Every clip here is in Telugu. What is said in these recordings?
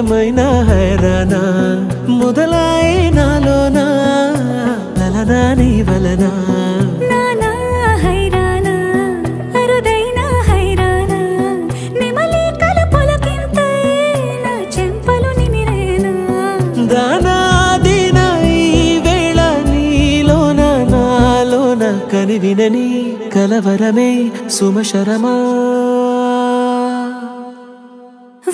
ఏమైనా హైరానా మొదలాయే నాలోనా లలనా నీ వలనా నానా హైరానా అరుదైన హైరానా నెమలి కలుపులకింతై నా చెంపలు నిమిరేనా దానాదిన ఈ వేళ నీలోన నాలోన కనివినని కలవరమే సుమశరమా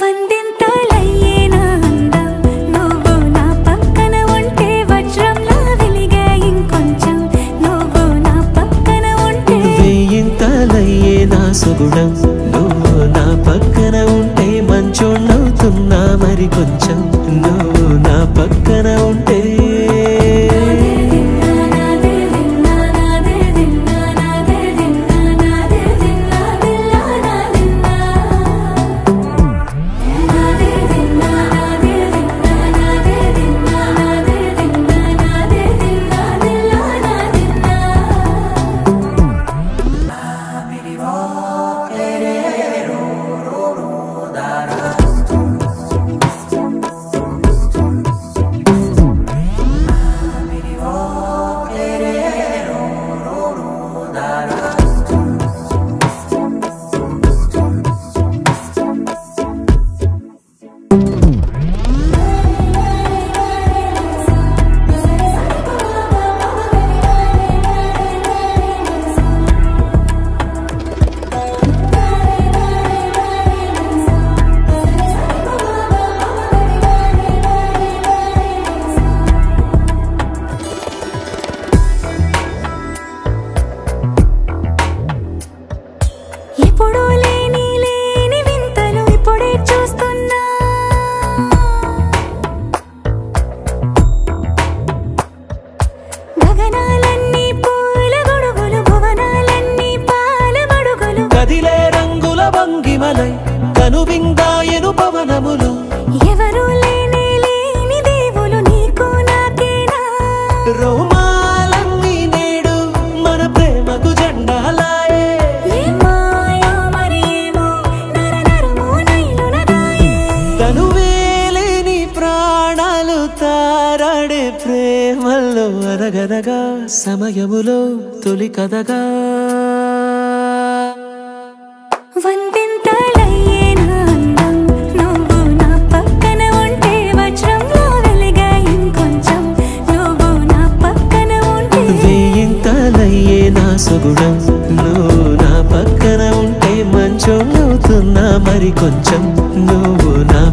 వందింతలయ్యేనా అందం నువ్వు నా పక్కన ఉంటే వజ్రంలా వెలిగే ఇంకొంచెం నువ్వు నా పక్కన ఉంటే వెయ్యింతలయ్యే నా సుగుణం నువ్వు నా పక్కన ఉంటే మంచోణ్ణవుతున్నా మరి కొంచెం నువ్వు నా పక్కన ఉంటే ఎప్పుడూ లేని వింతలు ఇప్పుడే చూస్తున్నా గగనాలన్నీ పూల గొడుగులు భువనాలన్నీ పాల మడుగులు కదిలే రంగుల భంగిమలై కనువిందాయను పవనములు ఎవరూ లేని దేవులు నీకు నాకేనా రోమాలన్నీ నేడు మన ప్రేమకు జెండాలాయే ఏమాయో మరి ఏమో నరనరమో నైలున దాయే తనువేలేని ప్రాణాలు తారాడే ప్రేమల్లో అనగనగా సమయములో తొలి కథగా వందింతలయ్యేనా అందం నువ్వు నా పక్కన ఉంటే వజ్రంలా వెలిగే ఇంకొంచెం నువ్వు నా పక్కన ఉంటే వెయ్యింతలయ్యే నా సుగుణం నువ్వు నా పక్కన ఉంటే మంచోణ్ణవుతున్నా మరి కొంచెం నువ్వు నా